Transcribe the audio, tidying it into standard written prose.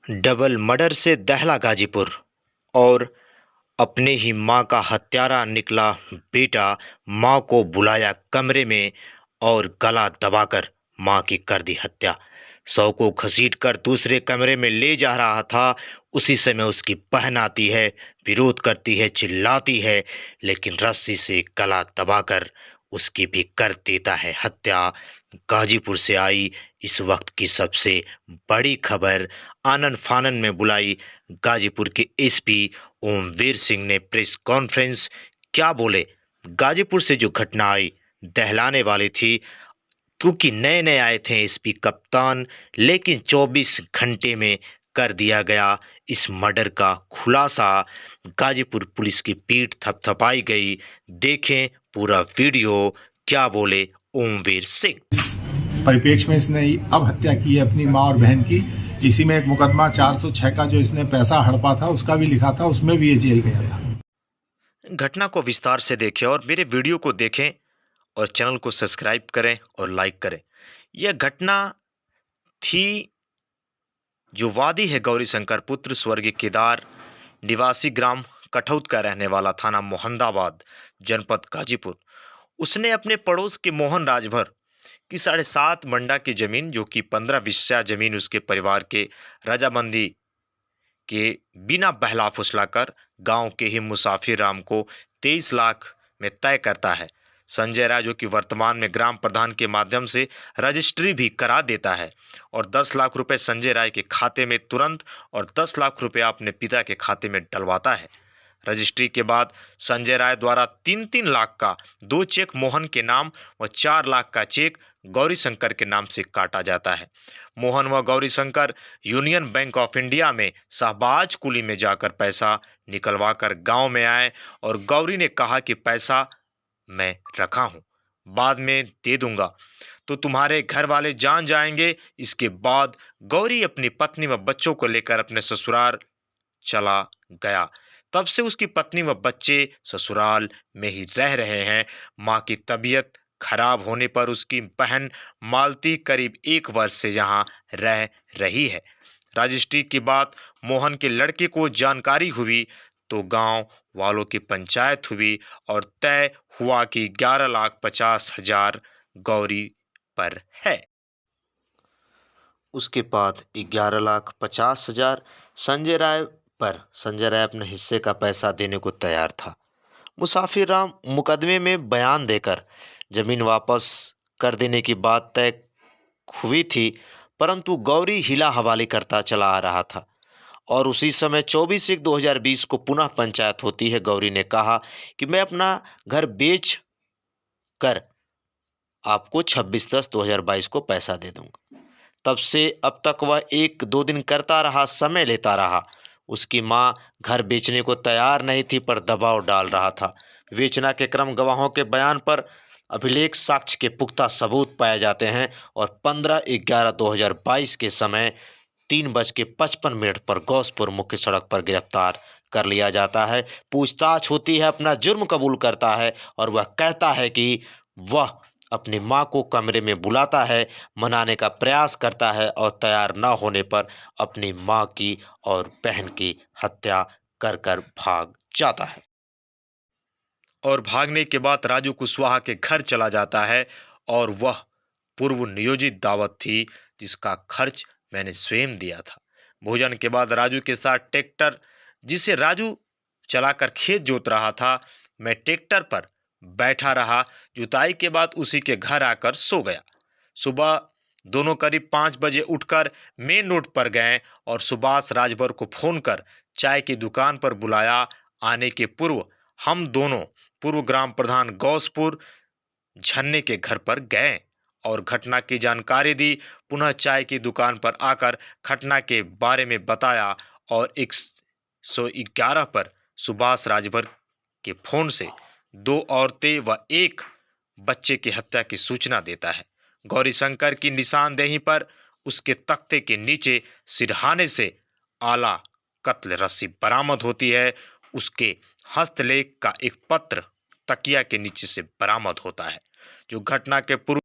Double murder से दहला गाजीपुर। और अपने ही मां का हत्यारा निकला बेटा। मां को बुलाया कमरे में और गला दबाकर मां की कर दी हत्या। शव को घसीटकर दूसरे कमरे में ले जा रहा था। उसी समय उसकी बहन आती है, विरोध करती है, चिल्लाती है, लेकिन रस्सी से गला दबाकर उसकी भी कर देता है हत्या। गाजीपुर से आई इस वक्त की सबसे बड़ी खबर। आनन फानन में बुलाई गाजीपुर के एसपी ओमवीर सिंह ने प्रेस कॉन्फ्रेंस। क्या बोले? गाजीपुर से जो घटना आई दहलाने वाली थी, क्योंकि नए नए आए थे एसपी कप्तान, लेकिन 24 घंटे में कर दिया गया इस मर्डर का खुलासा। गाजीपुर पुलिस की पीठ थपथपाई गई। देखें पूरा वीडियो। क्या बोले ओमवीर सिंह? परिप्रेक्ष्य में इसने अब हत्या की है अपनी मां और बहन की। इसी में एक मुकदमा 406 का जो इसने पैसा हड़पा था उसका भी लिखा था, उसमें भी ये जेल गया था। घटना को विस्तार से देखें और मेरे वीडियो को देखें और चैनल को सब्सक्राइब करें और लाइक करें। यह घटना थी जो वादी है गौरी शंकर पुत्र स्वर्गीय केदार, निवासी ग्राम कठौत का रहने वाला, थाना मोहम्मदाबाद, जनपद गाजीपुर। उसने अपने पड़ोस के मोहन राजभर की 7.5 मंडा की जमीन, जो कि 15 विस्या जमीन उसके परिवार के रजामंदी के बिना बहला फुसलाकर गांव के ही मुसाफिर राम को 23 लाख में तय करता है। संजय राय, जो कि वर्तमान में ग्राम प्रधान के माध्यम से रजिस्ट्री भी करा देता है, और 10 लाख रुपए संजय राय के खाते में तुरंत और 10 लाख रुपया अपने पिता के खाते में डलवाता है। रजिस्ट्री के बाद संजय राय द्वारा 3-3 लाख का 2 चेक मोहन के नाम व 4 लाख का चेक गौरी शंकर के नाम से काटा जाता है। मोहन व Gauri Shankar union bank of India में शहबाज कुली में जाकर पैसा निकलवाकर गांव में आए, और गौरी ने कहा कि पैसा मैं रखा हूं, बाद में दे दूंगा तो तुम्हारे घर वाले जान जाएंगे। इसके बाद गौरी अपनी पत्नी व बच्चों को लेकर अपने ससुराल चला गया। तब से उसकी पत्नी व बच्चे ससुराल में ही रह रहे हैं। मां की तबीयत खराब होने पर उसकी बहन मालती करीब 1 वर्ष से यहाँ रह रही है। रजिस्ट्री की बात मोहन के लड़के को जानकारी हुई तो गांव वालों की पंचायत हुई और तय हुआ कि 11,50,000 गौरी पर है। उसके बाद 11,50,000 संजय राय पर। संजय राय अपने हिस्से का पैसा देने को तैयार था। मुसाफिर राम मुकदमे में बयान देकर जमीन वापस कर देने की बात तय हुई थी, परंतु गौरी हिला हवाली करता चला आ रहा था। और उसी समय 24/1/2020 को पुनः पंचायत होती है। गौरी ने कहा कि मैं अपना घर बेच कर आपको 26/10/2022 को पैसा दे दूंगा। तब से अब तक वह 1-2 दिन करता रहा, समय लेता रहा। उसकी मां घर बेचने को तैयार नहीं थी, पर दबाव डाल रहा था। विवेचना के क्रम गवाहों के बयान पर अभिलेख साक्ष्य के पुख्ता सबूत पाए जाते हैं, और 15/11/2022 के समय 3:55 पर गौसपुर मुख्य सड़क पर गिरफ्तार कर लिया जाता है। पूछताछ होती है, अपना जुर्म कबूल करता है, और वह कहता है कि वह अपनी मां को कमरे में बुलाता है, मनाने का प्रयास करता है, और तैयार न होने पर अपनी मां की और बहन की हत्या कर कर भाग जाता है। और भागने के बाद राजू कुशवाहा के घर चला जाता है, और वह पूर्व नियोजित दावत थी जिसका खर्च मैंने स्वयं दिया था। भोजन के बाद राजू के साथ ट्रैक्टर, जिसे राजू चलाकर खेत जोत रहा था, मैं ट्रैक्टर पर बैठा रहा। जुताई के बाद उसी के घर आकर सो गया। सुबह दोनों करीब 5 बजे उठकर मेन रोड पर गए और सुभाष राजभर को फोन कर चाय की दुकान पर बुलाया। आने के पूर्व हम दोनों पूर्व ग्राम प्रधान गौसपुर झन्ने के घर पर गए और घटना की जानकारी दी। पुनः चाय की दुकान पर आकर घटना के बारे में बताया, और 111 पर सुभाष राजभर के फोन से 2 औरतें व 1 बच्चे की हत्या की सूचना देता है। गौरी शंकर की निशानदेही पर उसके तख्ते के नीचे सिरहाने से आला कत्ल रस्सी बरामद होती है। उसके हस्तलेख का एक पत्र तकिया के नीचे से बरामद होता है, जो घटना के पूर्व